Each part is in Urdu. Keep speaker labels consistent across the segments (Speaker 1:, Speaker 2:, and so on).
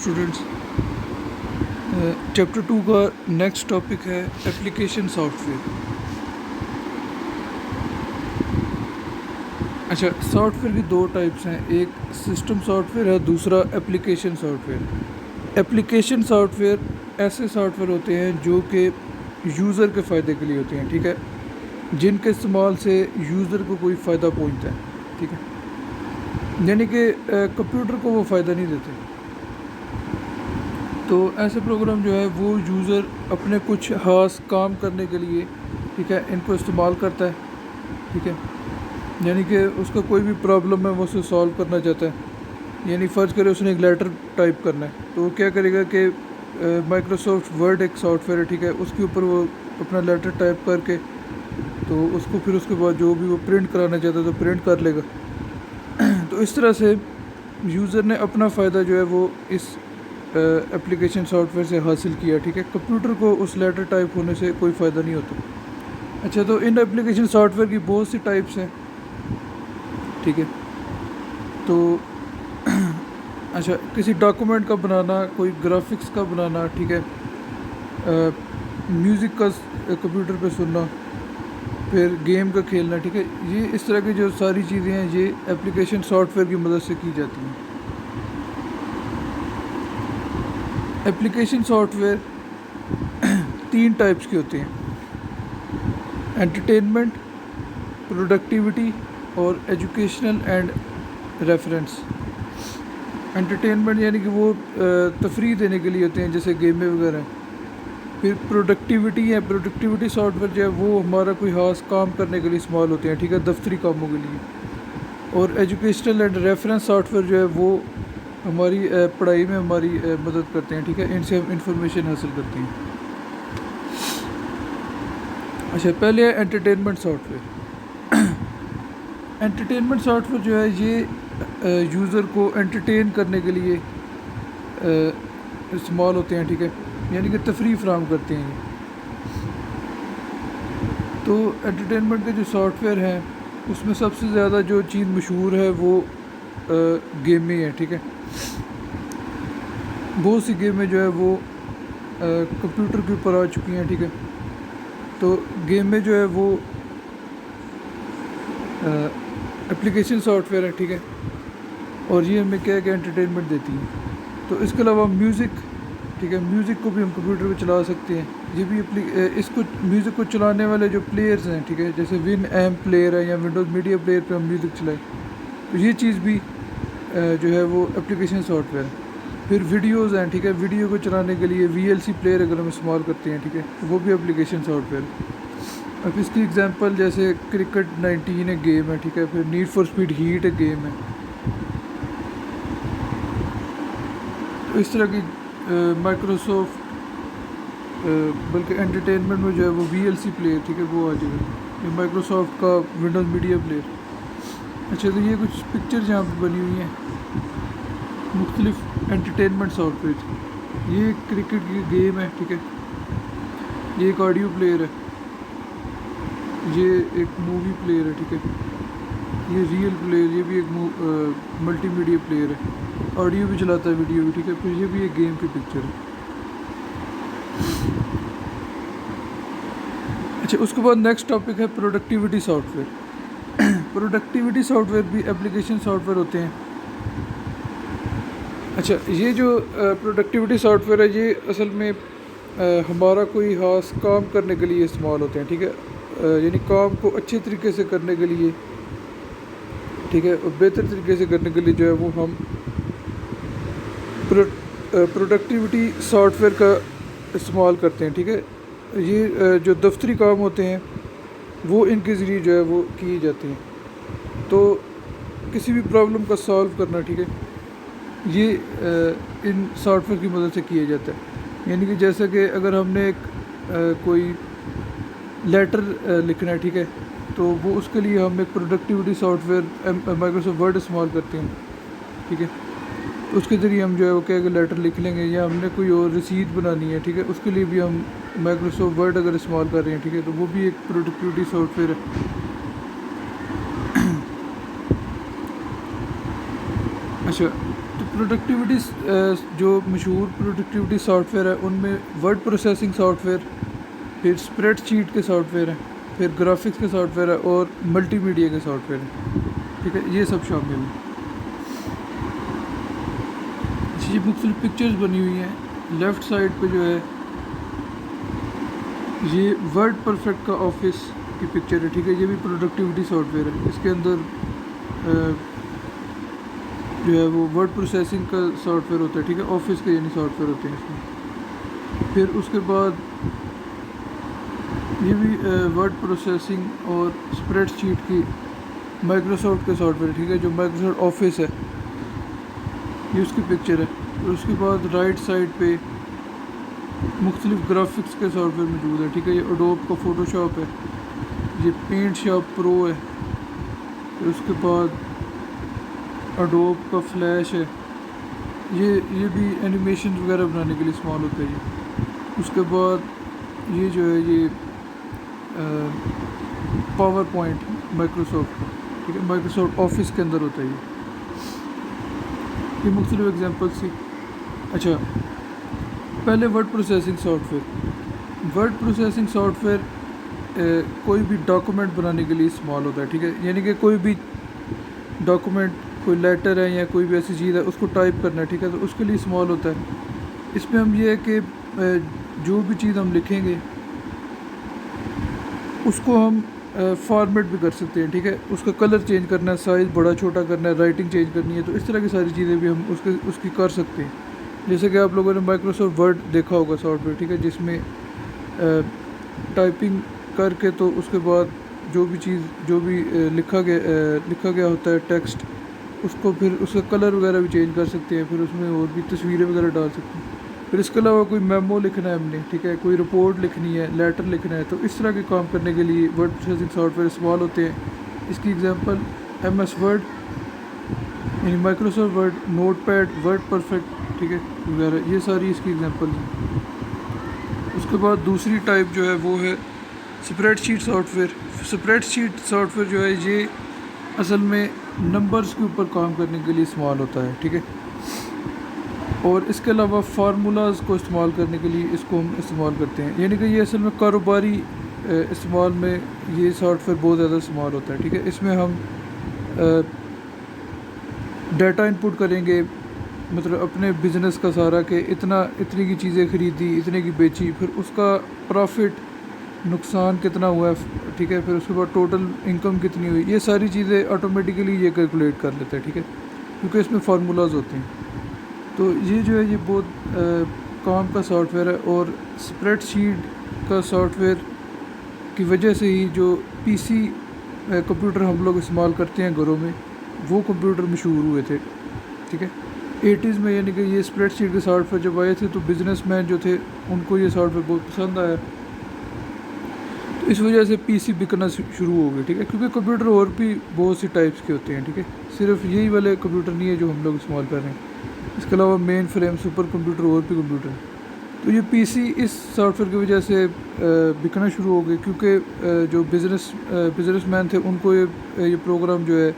Speaker 1: اسٹوڈنٹس چیپٹر 2 کا نیکسٹ ٹاپک ہے اپلیکیشن سافٹ ویئر. اچھا، سافٹ ویئر کی دو ٹائپس ہیں، ایک سسٹم سافٹ ویئر ہے، دوسرا application soft where. Application soft where ایسے سافٹ ویئر ہوتے ہیں جو کہ یوزر کے فائدے کے لیے ہوتے ہیں، ٹھیک ہے، جن کے استعمال سے یوزر کو کوئی فائدہ پہنچتا ہے، ٹھیک ہے، یعنی کہ کمپیوٹر کو وہ فائدہ نہیں دیتے. تو ایسے پروگرام جو ہے وہ یوزر اپنے کچھ خاص کام کرنے کے لیے، ٹھیک ہے، ان کو استعمال کرتا ہے، ٹھیک ہے، یعنی کہ اس کا کوئی بھی پرابلم ہے وہ اسے سالو کرنا چاہتا ہے. یعنی فرض کرے اس نے ایک لیٹر ٹائپ کرنا ہے تو وہ کیا کرے گا کہ مائکروسافٹ ورڈ ایک سافٹ ویئر ہے، ٹھیک ہے، اس کے اوپر وہ اپنا لیٹر ٹائپ کر کے تو اس کو پھر اس کے بعد جو بھی وہ پرنٹ کرانا چاہتا ہے تو پرنٹ کر لے گا. تو اس طرح سے یوزر نے اپنا فائدہ جو ہے وہ اس اپلیکیشن سافٹ ویئر سے حاصل کیا، ٹھیک ہے، کمپیوٹر کو اس لیٹر ٹائپ ہونے سے کوئی فائدہ نہیں ہوتا. اچھا، تو ان اپلیکیشن سافٹ ویئر کی بہت سی ٹائپس ہیں، ٹھیک ہے. تو اچھا، کسی ڈاکومنٹ کا بنانا، کوئی گرافکس کا بنانا، ٹھیک ہے، میوزک کا کمپیوٹر پہ سننا، پھر گیم کا کھیلنا، ٹھیک ہے، یہ اس طرح کی جو ساری چیزیں ہیں یہ اپلیکیشن سافٹ ویئر کی مدد سے کی جاتی ہیں. اپلیکیشن سافٹ ویئر 3 ٹائپس کے ہوتے ہیں: انٹرٹینمنٹ، پروڈکٹیوٹی اور ایجوکیشنل اینڈ ریفرنس. انٹرٹینمنٹ یعنی کہ وہ تفریح دینے کے لیے ہوتے ہیں، جیسے گیمیں وغیرہ. پھر پروڈکٹیوٹی ہے، پروڈکٹیوٹی سافٹ ویئر جو ہے وہ ہمارا کوئی خاص کام کرنے کے لیے استعمال ہوتے ہیں، ٹھیک ہے، دفتری کاموں کے لیے. اور educational and reference soft where جو ہے وہ ہماری پڑھائی میں ہماری مدد کرتے ہیں، ٹھیک ہے، ان سے ہم انفارمیشن حاصل کرتے ہیں. اچھا، پہلے ہے entertainment soft where. Entertainment soft where جو ہے یہ یوزر کو انٹرٹین کرنے کے لیے استعمال ہوتے ہیں، ٹھیک ہے، یعنی کہ تفریح فراہم کرتے ہیں. تو انٹرٹینمنٹ کے جو سافٹ ویئر ہیں اس میں سب سے زیادہ جو چیز مشہور ہے وہ گیمیں ہیں، ٹھیک ہے. بہت سی گیمیں جو ہے وہ کمپیوٹر کے اوپر آ چکی ہیں، ٹھیک ہے. تو گیمیں جو ہے وہ اپلیکیشن سافٹ ویئر ہے، ٹھیک ہے، اور یہ ہمیں کیا کہ انٹرٹینمنٹ دیتی ہیں. تو اس کے علاوہ میوزک، ٹھیک ہے، میوزک کو بھی ہم کمپیوٹر پہ چلا سکتے ہیں. یہ بھی اس کو میوزک کو چلانے والے جو پلیئرز ہیں، ٹھیک ہے، جیسے ون ایم پلیئر ہے یا ونڈوز میڈیا پلیئر پہ ہم میوزک چلائیں تو یہ چیز بھی جو ہے وہ اپلیکیشن سافٹ ویئر ہے. پھر ویڈیوز ہیں، ٹھیک ہے، ویڈیو کو چلانے کے لیے وی ایل سی پلیئر اگر ہم استعمال کرتے ہیں، ٹھیک ہے، وہ بھی اپلیکیشن سافٹ ویئر ہے. اب اس کی ایگزامپل جیسے کرکٹ 19 ایک گیم ہے، ٹھیک ہے، پھر نیڈ فار اسپیڈ ہیٹ ایک گیم ہے. تو اس طرح کی مائکروسافٹ بلکہ انٹرٹینمنٹ میں جو ہے وہ وی ایل سی پلیئر، ٹھیک ہے، وہ آ جائے گا، یہ مائکروسافٹ کا ونڈوز میڈیا پلیئر. اچھا، تو یہ کچھ پکچرز یہاں پہ بنی ہوئی ہیں مختلف انٹرٹینمنٹ سافٹ ویئر. یہ کرکٹ کی گیم ہے، ٹھیک ہے، یہ ایک آڈیو پلیئر ہے، یہ ایک مووی پلیئر ہے، ٹھیک ہے، یہ ریئل پلیئر، یہ بھی ایک ملٹی میڈیا پلیئر ہے، آڈیو بھی چلاتا ہے، ویڈیو بھی، ٹھیک ہے. پھر یہ بھی ایک گیم کی پکچر ہے. اچھا، اس کے بعد نیکسٹ ٹاپک ہے productivity soft where. Productivity soft where بھی اپلیکیشن سافٹ ویئر ہوتے ہیں. اچھا، یہ جو پروڈکٹیوٹی سافٹ ویئر ہے یہ اصل میں ہمارا کوئی خاص کام کرنے کے لیے استعمال ہوتے ہیں، ٹھیک ہے، یعنی کام کو اچھے طریقے سے کرنے کے لیے، ٹھیک ہے، اور بہتر طریقے سے کرنے کے لیے جو ہے وہ ہم پروڈکٹیوٹی سافٹ ویئر کا استعمال کرتے ہیں، ٹھیک ہے. یہ جو دفتری کام ہوتے ہیں وہ ان کے ذریعے جو ہے وہ کیے جاتے ہیں. تو کسی بھی پرابلم کا سالو کرنا، ٹھیک ہے، یہ ان سافٹ ویئر کی مدد سے کیا جاتا ہے. یعنی کہ جیسا کہ اگر ہم نے ایک کوئی لیٹر لکھنا ہے، ٹھیک ہے، تو وہ اس کے لیے ہم ایک productivity soft where Microsoft word استعمال کرتے ہیں، ٹھیک ہے. تو اس کے ذریعے ہم جو ہے وہ کیا کہ لیٹر لکھ لیں گے، یا ہم نے کوئی اور رسید بنانی ہے، ٹھیک ہے، اس کے لیے بھی ہم مائکروسافٹ ورڈ اگر استعمال کر رہے ہیں، ٹھیک ہے، تو وہ بھی ایک پروڈکٹیوٹی سافٹ ویئر ہے. اچھا، تو پروڈکٹیوٹی جو مشہور پروڈکٹیوٹی سافٹ ویئر ہے ان میں ورڈ پروسیسنگ سافٹ ویئر، پھر اسپریڈ شیٹ کے سافٹ ویئر ہیں، پھر گرافکس کے سافٹ ویئر ہے اور ملٹی میڈیا کے سافٹ ویئر ہیں، ٹھیک ہے، یہ سب شامل ہیں۔ یہ مختلف پکچرز بنی ہوئی ہیں، لیفٹ سائڈ پہ جو ہے یہ ورڈ پرفیکٹ کا آفس کی پکچر ہے، ٹھیک ہے، یہ بھی پروڈکٹیوٹی سافٹ ویئر ہے۔ اس کے اندر جو ہے وہ ورڈ پروسیسنگ کا سافٹ ویئر ہوتا ہے، ٹھیک ہے، آفس کے یعنی سافٹ ویئر ہوتے ہیں اس میں۔ پھر اس کے بعد یہ بھی ورڈ پروسیسنگ اور اسپریڈ شیٹ کی مائکروسافٹ کے سافٹ ویئر، ٹھیک ہے، جو مائکروسافٹ آفس ہے، یہ اس کی پکچر ہے۔ اور اس کے بعد رائٹ سائڈ پہ مختلف گرافکس کے سافٹ ویئر موجود ہے، ٹھیک ہے، یہ اڈوب کا فوٹو شاپ ہے، یہ پینٹ شاپ پرو ہے، پھر اس کے بعد اڈوب کا فلیش ہے، یہ بھی اینیمیشن وغیرہ بنانے کے لیے استعمال ہوتا ہے یہ۔ اس کے بعد یہ جو ہے یہ پاور پوائنٹ مائکروسافٹ کا، ٹھیک ہے، مائکروسافٹ آفس کے اندر ہوتا ہے یہ مختلف ایگزامپلس تھی۔ اچھا، پہلے word processing soft where. Word processing soft where کوئی بھی ڈاکومنٹ بنانے کے لیے استعمال ہوتا ہے، ٹھیک ہے، یعنی کہ کوئی بھی ڈاکومنٹ، کوئی لیٹر ہے یا کوئی بھی ایسی چیز ہے اس کو ٹائپ کرنا ہے، ٹھیک ہے، تو اس کے لیے استعمال ہوتا ہے۔ اس میں ہم یہ ہے کہ جو بھی چیز ہم لکھیں گے اس کو ہم فارمیٹ بھی کر سکتے ہیں، ٹھیک ہے، اس کا کلر چینج کرنا ہے، سائز بڑا چھوٹا کرنا ہے، رائٹنگ چینج کرنی ہے، تو اس طرح کی ساری چیزیں بھی ہم اس کی کر سکتے ہیں۔ جیسے کہ آپ لوگوں نے مائکروسافٹ ورڈ دیکھا ہوگا سافٹ ویئر، ٹھیک ہے، جس میں ٹائپنگ کر کے تو اس کے بعد جو بھی چیز جو بھی لکھا گیا ہوتا ہے ٹیکسٹ، اس کو پھر اس کا کلر وغیرہ بھی چینج کر سکتے ہیں، پھر اس میں اور بھی تصویریں وغیرہ ڈال سکتے ہیں۔ پھر اس کے علاوہ کوئی میمو لکھنا ہے ہم نے، ٹھیک ہے، کوئی رپورٹ لکھنی ہے، لیٹر لکھنا ہے، تو اس طرح کے کام کرنے کے لیے ورڈ پروسیسنگ سافٹ ویئر استعمال ہوتے ہیں۔ اس کی ایگزامپل ایم ایس ورڈ یعنی Microsoft Word, Notepad, WordPerfect, ٹھیک ہے، وغیرہ، یہ ساری اس کی ایگزامپل ہیں۔ اس کے بعد دوسری ٹائپ جو ہے وہ ہے spread sheet soft where. Spread sheet soft where جو ہے یہ اصل میں نمبرز کے اوپر کام کرنے کے لیے استعمال ہوتا ہے، ٹھیک ہے، اور اس کے علاوہ فارمولاز کو استعمال کرنے کے لیے اس کو ہم استعمال کرتے ہیں، یعنی کہ یہ اصل میں کاروباری استعمال میں یہ سافٹ ویئر بہت زیادہ استعمال ہوتا ہے، ٹھیک ہے۔ اس میں ہم ڈیٹا انپٹ کریں گے، مطلب اپنے بزنس کا سارا کہ اتنی کی چیزیں خریدی، اتنے کی بیچی، پھر اس کا پروفٹ نقصان کتنا ہوا ہے، ٹھیک ہے، پھر اس کے بعد ٹوٹل انکم کتنی ہوئی، یہ ساری چیزیں آٹومیٹیکلی یہ کیلکولیٹ کر لیتا ہے، ٹھیک ہے، کیونکہ اس میں فارمولاز ہوتے ہیں۔ تو یہ جو ہے یہ بہت کام کا سافٹ ویئر ہے، اور اسپریڈ شیٹ کا سافٹ ویئر کی وجہ سے ہی جو پی سی کمپیوٹر ہم لوگ استعمال کرتے ہیں گھروں میں، وہ کمپیوٹر مشہور ہوئے تھے، ٹھیک ہے، 80s میں، یعنی کہ یہ اسپریڈ شیٹ کے سافٹ ویئر جب آئے تھے تو بزنس مین جو تھے ان کو یہ سافٹ ویئر بہت پسند آیا، تو اس وجہ سے پی سی بکنا شروع ہو گئے، ٹھیک ہے، کیونکہ کمپیوٹر اور بھی بہت سی ٹائپس کے ہوتے ہیں، ٹھیک ہے، صرف یہی والے کمپیوٹر نہیں ہے جو ہم لوگ استعمال کر رہے ہیں، اس کے علاوہ مین فریم، سپر کمپیوٹر اور بھی کمپیوٹر ہیں۔ تو یہ پی سی اس سافٹ ویئر کی وجہ سے بکنا شروع ہو گئے، کیونکہ جو بزنس مین تھے ان کو یہ پروگرام جو ہے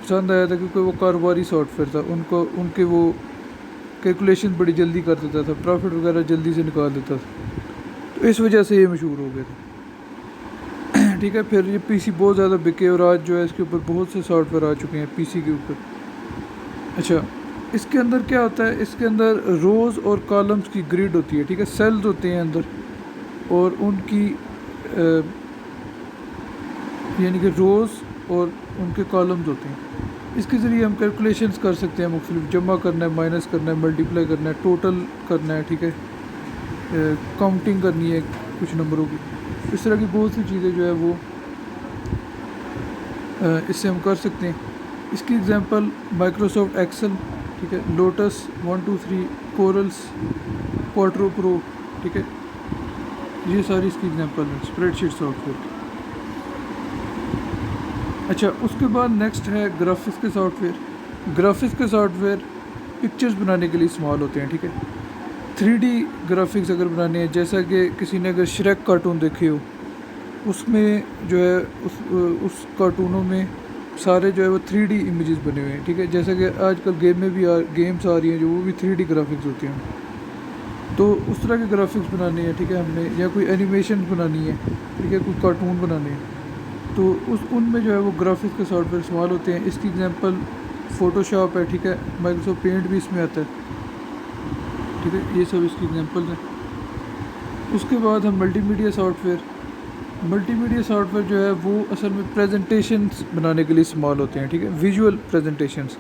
Speaker 1: پسند آیا تھا، کیونکہ وہ کاروباری سافٹ ویئر تھا، ان کے وہ کیلکولیشن بڑی جلدی کر دیتا تھا، پروفٹ وغیرہ جلدی سے نکال دیتا تھا، تو اس وجہ سے یہ مشہور ہو گئے تھے، ٹھیک ہے۔ پھر یہ پی سی بہت زیادہ بکے اور آج جو ہے اس کے اوپر بہت سے سافٹ ویئر آ چکے ہیں پی سی کے اوپر۔ اچھا، اس کے اندر کیا ہوتا ہے، اس کے اندر روز اور کالمز کی گریڈ ہوتی ہے، ٹھیک ہے، سیلز ہوتے ہیں اندر، اور ان کی یعنی کہ روز اور ان کے کالمز ہوتے ہیں، اس کے ذریعے ہم کیلکولیشنز کر سکتے ہیں، مختلف جمع کرنا ہے، مائنس کرنا ہے، ملٹیپلائی کرنا ہے، ٹوٹل کرنا ہے، ٹھیک ہے، کاؤنٹنگ کرنی ہے کچھ نمبروں کی، اس طرح کی بہت سی چیزیں جو ہے وہ اس سے ہم کر سکتے ہیں۔ اس کی ایگزامپل مائکروسافٹ ایکسل، ٹھیک ہے، لوٹس 1 2 3، کورلس، کوارٹرو پرو، ٹھیک ہے، یہ ساری اس کی ایگزامپل ہیں اسپریڈ شیٹ سافٹ ویئر کی۔ اچھا، اس کے بعد نیکسٹ ہے گرافکس کے سافٹ ویئر۔ گرافکس کے سافٹ ویئر پکچرز بنانے کے لیے استعمال ہوتے ہیں، ٹھیک ہے، 3D گرافکس اگر بنانے ہیں، جیسا کہ کسی نے اگر شریک کارٹون دیکھے ہو، اس میں جو ہے اس کارٹونوں میں سارے جو ہے وہ 3D امیجز بنے ہوئے ہیں، ٹھیک ہے، جیسا کہ آج کل گیم میں بھی گیمس آ رہی ہیں جو وہ بھی 3D گرافکس ہوتی ہیں، تو اس طرح کے گرافکس بنانے ہیں، ٹھیک ہے، ہم نے یا کوئی اینیمیشن بنانی ہے، ٹھیک ہے، کوئی کارٹون بنانے ہیں، تو ان میں جو ہے وہ گرافکس کے سافٹ ویئر استعمال ہوتے ہیں۔ اس کی ایگزامپل فوٹو شاپ ہے، ٹھیک ہے، مائکروسافٹ پینٹ بھی اس میں آتا ہے، ٹھیک ہے، یہ سب اس کی ایگزامپلز ہیں۔ اس کے بعد ہم ملٹی میڈیا سافٹ ویئر جو ہے وہ اصل میں پریزنٹیشنز بنانے کے لیے استعمال ہوتے ہیں، ٹھیک ہے، ویژول پریزنٹیشنز،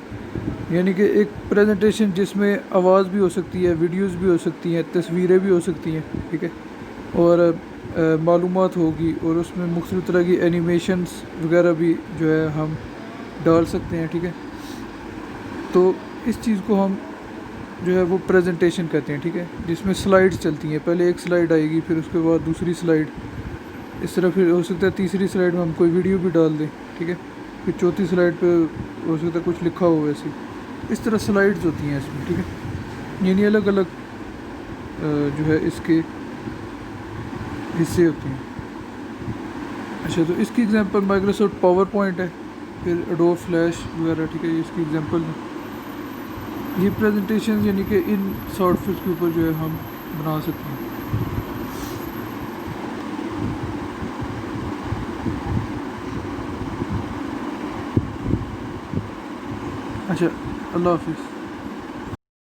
Speaker 1: یعنی کہ ایک پریزنٹیشن جس میں آواز بھی ہو سکتی ہے، ویڈیوز بھی ہو سکتی ہیں، تصویریں بھی ہو سکتی ہیں، ٹھیک ہے، اور معلومات ہوگی، اور اس میں مختلف طرح کی اینیمیشنز وغیرہ بھی جو ہے ہم ڈال سکتے ہیں، ٹھیک ہے، تو اس چیز کو ہم جو ہے وہ پریزنٹیشن کہتے ہیں، ٹھیک ہے، جس میں سلائڈز چلتی ہیں، پہلے ایک سلائڈ آئے گی، پھر اس کے بعد دوسری سلائڈ، اس طرح پھر ہو سکتا ہے تیسری سلائڈ میں ہم کوئی ویڈیو بھی ڈال دیں، ٹھیک ہے، پھر چوتھی سلائڈ پہ ہو سکتا ہے کچھ لکھا ہو ویسے، اس طرح سلائڈز ہوتی ہیں اس میں، ٹھیک ہے، یعنی الگ الگ جو ہے اس کے حصے ہوتے ہیں۔ اچھا، تو اس کی ایگزامپل مائکروسافٹ پاور پوائنٹ ہے، پھر ایڈوب فلیش وغیرہ، ٹھیک ہے، یہ اس کی ایگزامپل ہے۔ یہ پریزنٹیشنز یعنی کہ ان سافٹ ویئر کے اوپر جو ہے ہم بنا سکتے ہیں۔ اچھا، اللہ حافظ۔